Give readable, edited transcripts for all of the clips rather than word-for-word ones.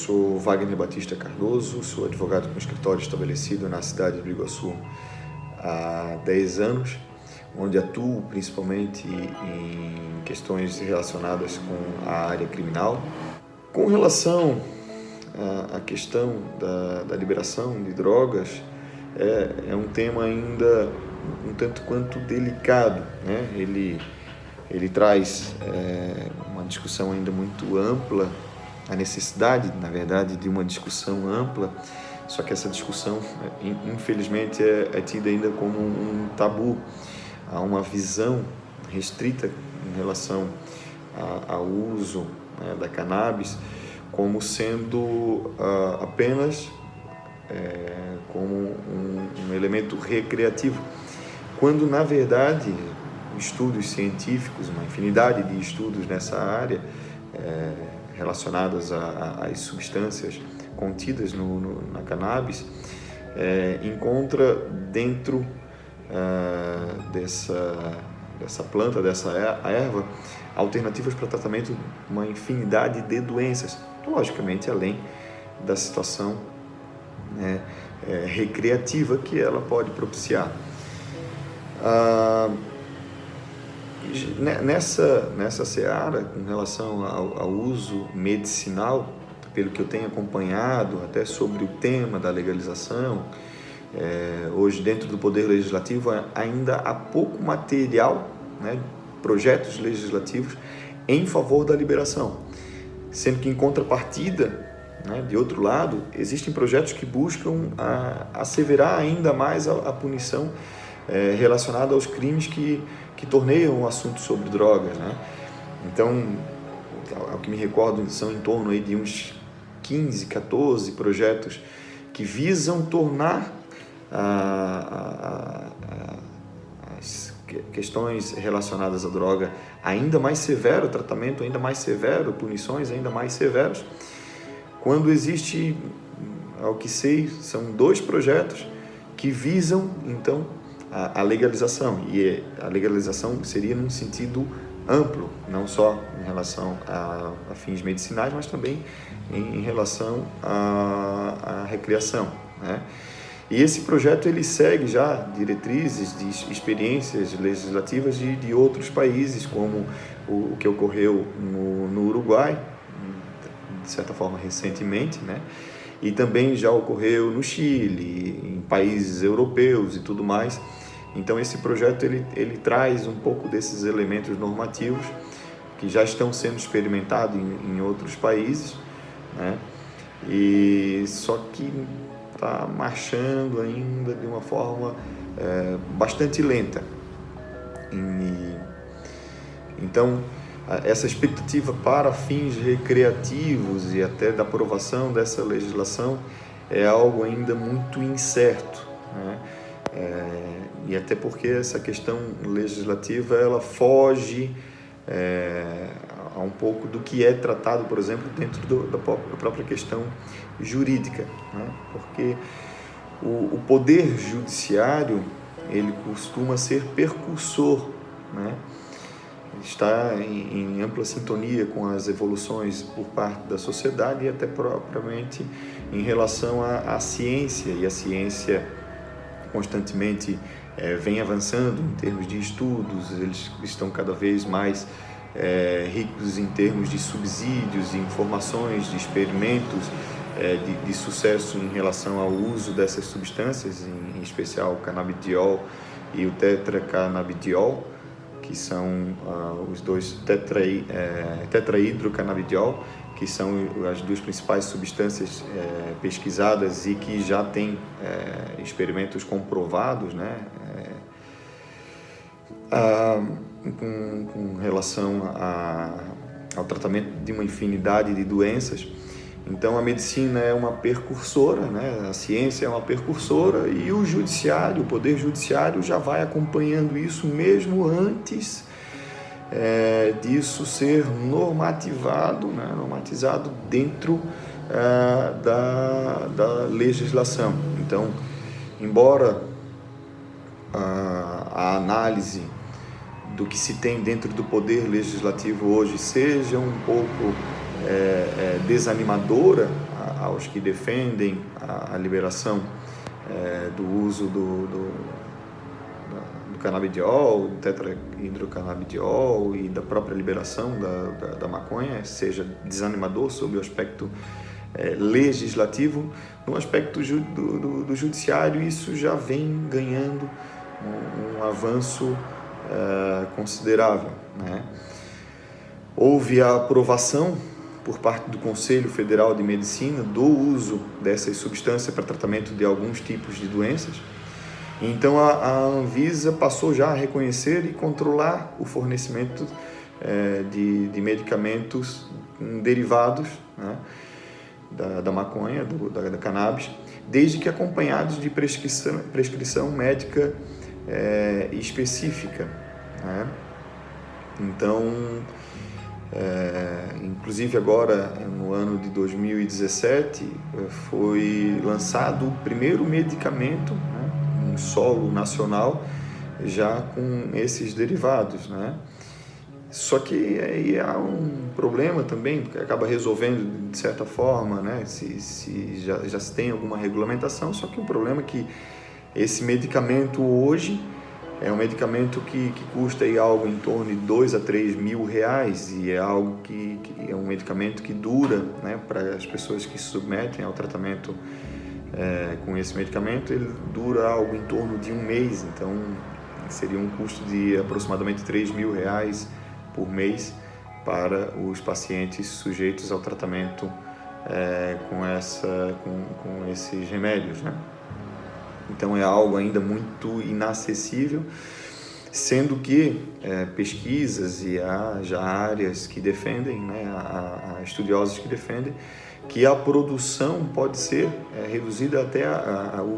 sou Wagner Batista Cardoso, sou advogado com escritório estabelecido na cidade de Biguaçu há 10 anos, onde atuo principalmente em questões relacionadas com a área criminal. Com relação à questão da liberação de drogas, é um tema ainda um tanto quanto delicado, né? Ele traz uma discussão ainda muito ampla, a necessidade, na verdade, de uma discussão ampla, só que essa discussão, infelizmente, é tida ainda como um tabu. Há uma visão restrita em relação ao uso, né, da cannabis como sendo apenas como um elemento recreativo, quando, na verdade, estudos científicos, uma infinidade de estudos nessa área relacionadas às substâncias contidas na cannabis, encontra dentro dessa planta, dessa erva, alternativas para tratamento de uma infinidade de doenças, logicamente além da situação recreativa que ela pode propiciar. Nessa seara, com relação ao uso medicinal, pelo que eu tenho acompanhado até sobre o tema da legalização, hoje dentro do Poder Legislativo ainda há pouco material, né, projetos legislativos em favor da liberação, sendo que em contrapartida, né, de outro lado, existem projetos que buscam asseverar ainda mais a punição relacionada aos crimes que torneiam o assunto sobre drogas, né? Então, ao que me recordo, são em torno aí de uns 15, 14 projetos que visam tornar as questões relacionadas à droga ainda mais severo, tratamento ainda mais severo, punições ainda mais severas, quando existe, ao que sei, são 2 projetos que visam, então, a legalização, e a legalização seria num sentido amplo, não só em relação a fins medicinais, mas também em relação à recreação, né? E esse projeto ele segue já diretrizes de experiências legislativas de outros países, como o que ocorreu no Uruguai, de certa forma recentemente, né? E também já ocorreu no Chile, em países europeus e tudo mais. Então esse projeto ele traz um pouco desses elementos normativos que já estão sendo experimentados em outros países, né? E só que está marchando ainda de uma forma bastante lenta. Então, essa expectativa para fins recreativos e até da aprovação dessa legislação é algo ainda muito incerto, né? E até porque essa questão legislativa ela foge a um pouco do que é tratado, por exemplo, dentro da própria questão jurídica, né? Porque o poder judiciário ele costuma ser percursor, né? Está em ampla sintonia com as evoluções por parte da sociedade e até propriamente em relação à ciência, e a ciência constantemente vem avançando em termos de estudos, eles estão cada vez mais ricos em termos de subsídios, de informações, de experimentos de sucesso em relação ao uso dessas substâncias, em especial o canabidiol e o tetracanabidiol, que são os dois tetrahidrocanabidiol, que são as 2 principais substâncias pesquisadas e que já têm experimentos comprovados, né, com relação ao tratamento de uma infinidade de doenças. Então a medicina é uma percursora, né? A ciência é uma percursora, e o judiciário, o poder judiciário já vai acompanhando isso mesmo antes disso ser normativado, né? Normatizado dentro da legislação. Então, embora a análise do que se tem dentro do poder legislativo hoje seja um pouco desanimadora, aos que defendem a liberação do uso do canabidiol, do tetrahidrocanabidiol e da própria liberação da maconha, seja desanimador sob o aspecto legislativo. No aspecto do judiciário, isso já vem ganhando um avanço considerável, né? Houve a aprovação por parte do Conselho Federal de Medicina do uso dessas substâncias para tratamento de alguns tipos de doenças. Então a Anvisa passou já a reconhecer e controlar o fornecimento de medicamentos derivados, né, da maconha, da cannabis, desde que acompanhados de prescrição médica específica, né? Então, inclusive agora no ano de 2017 foi lançado o primeiro medicamento, né, em solo nacional já com esses derivados, né? Só que aí há um problema também, porque acaba resolvendo de certa forma, né, se já se tem alguma regulamentação, só que o problema é que esse medicamento hoje é um medicamento que custa aí algo em torno de 2 a 3 mil reais, e é algo que é um medicamento que dura, né, para as pessoas que se submetem ao tratamento com esse medicamento, ele dura algo em torno de um mês. Então seria um custo de aproximadamente 3 mil reais por mês para os pacientes sujeitos ao tratamento com esses remédios, né? Então é algo ainda muito inacessível, sendo que pesquisas e há já áreas que defendem, né, há estudiosos que defendem que a produção pode ser reduzida até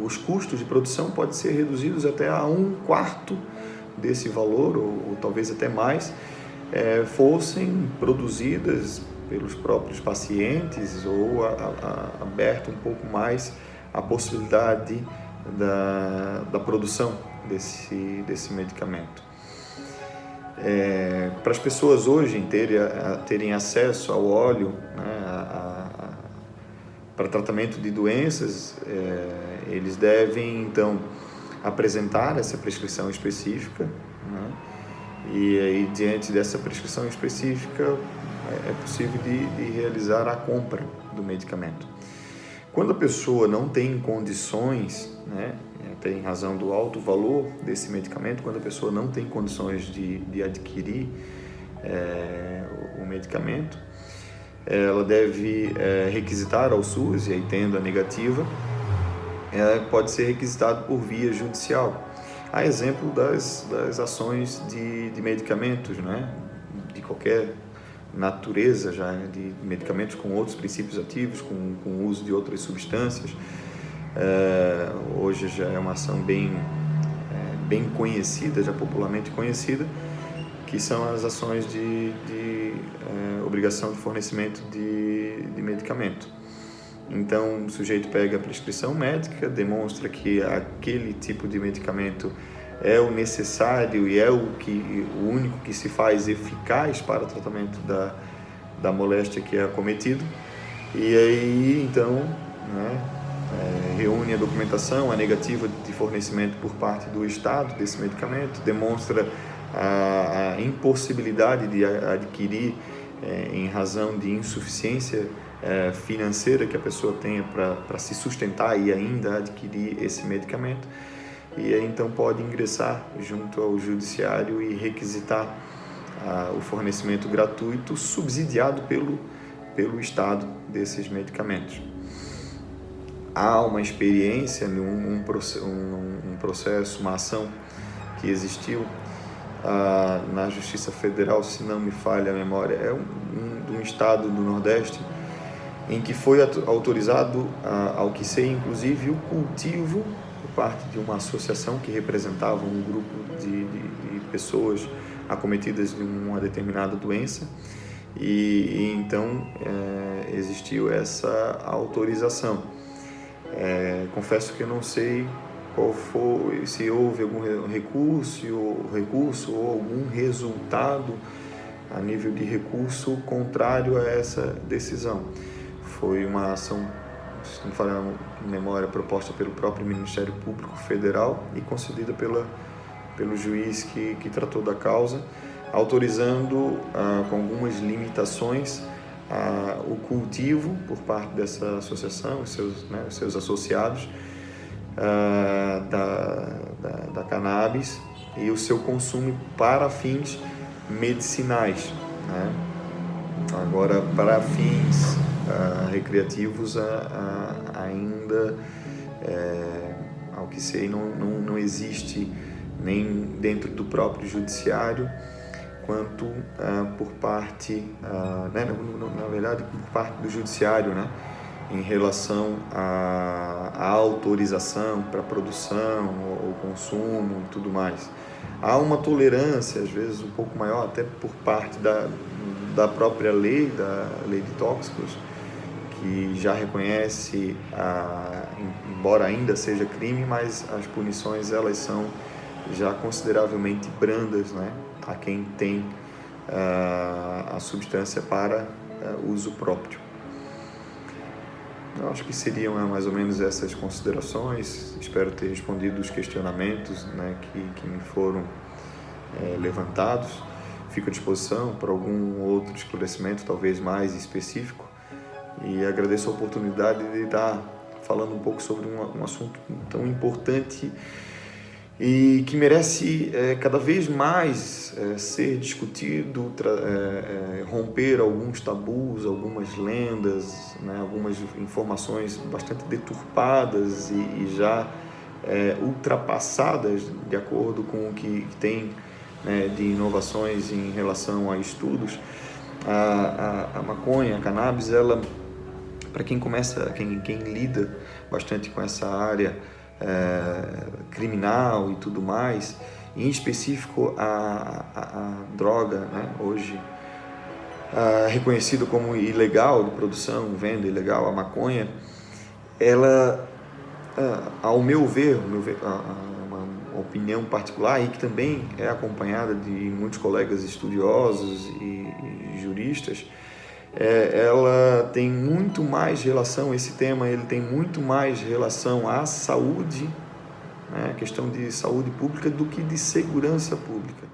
os custos de produção podem ser reduzidos até a 1/4 desse valor, ou talvez até mais, fossem produzidas pelos próprios pacientes, ou aberto um pouco mais a possibilidade da produção desse medicamento. Para as pessoas hoje terem acesso ao óleo, né, para tratamento de doenças, eles devem então apresentar essa prescrição específica, né? E aí, diante dessa prescrição específica, é possível de realizar a compra do medicamento. Quando a pessoa não tem condições, né, até em razão do alto valor desse medicamento, quando a pessoa não tem condições de adquirir o medicamento, ela deve requisitar ao SUS, e aí tendo a negativa, pode ser requisitado por via judicial. Há exemplo das ações de medicamentos, né, de qualquer natureza, já de medicamentos com outros princípios ativos, com o uso de outras substâncias. Hoje já é uma ação bem conhecida, já popularmente conhecida, que são as ações de obrigação de fornecimento de medicamento. Então, o sujeito pega a prescrição médica, demonstra que aquele tipo de medicamento é o necessário e é o único que se faz eficaz para o tratamento da moléstia que é acometido. E aí, então, né, reúne a documentação, a negativa de fornecimento por parte do Estado desse medicamento, demonstra a impossibilidade de adquirir em razão de insuficiência financeira que a pessoa tenha para se sustentar e ainda adquirir esse medicamento. E aí, então, pode ingressar junto ao judiciário e requisitar o fornecimento gratuito subsidiado pelo Estado desses medicamentos. Há uma experiência, um processo, uma ação que existiu na Justiça Federal, se não me falha a memória, de um estado do Nordeste, em que foi autorizado, ao que sei, inclusive, o cultivo por parte de uma associação que representava um grupo de pessoas acometidas de uma determinada doença, e então existiu essa autorização. Confesso que eu não sei qual foi, se houve algum recurso ou algum resultado a nível de recurso contrário a essa decisão. Foi uma ação, se não me falha a memória, proposta pelo próprio Ministério Público Federal e concedida pelo juiz que tratou da causa, autorizando, com algumas limitações, o cultivo por parte dessa associação, os seus associados, da cannabis e o seu consumo para fins medicinais, né? Agora, para fins recreativos, ainda, ao que sei, não existe nem dentro do próprio judiciário, quanto por parte, na verdade, por parte do judiciário, né, em relação à autorização para produção ou consumo e tudo mais. Há uma tolerância, às vezes, um pouco maior, até por parte da própria lei, da lei de tóxicos, que já reconhece, embora ainda seja crime, mas as punições elas são já consideravelmente brandas, né, a quem tem a substância para uso próprio. Eu acho que seriam mais ou menos essas considerações. Espero ter respondido os questionamentos, né, que me foram levantados. Fico à disposição para algum outro esclarecimento, talvez mais específico, e agradeço a oportunidade de estar falando um pouco sobre um assunto tão importante e que merece cada vez mais ser discutido, romper alguns tabus, algumas lendas, né, algumas informações bastante deturpadas e já ultrapassadas de acordo com o que tem, né, de inovações em relação a estudos. A maconha, a cannabis, ela, para quem lida bastante com essa área criminal e tudo mais, em específico a droga, né, hoje reconhecido como ilegal de produção, venda ilegal, a maconha, ela, ao meu ver, uma opinião particular e que também é acompanhada de muitos colegas estudiosos e juristas, ela tem muito mais relação, esse tema ele tem muito mais relação à saúde, né, questão de saúde pública, do que de segurança pública.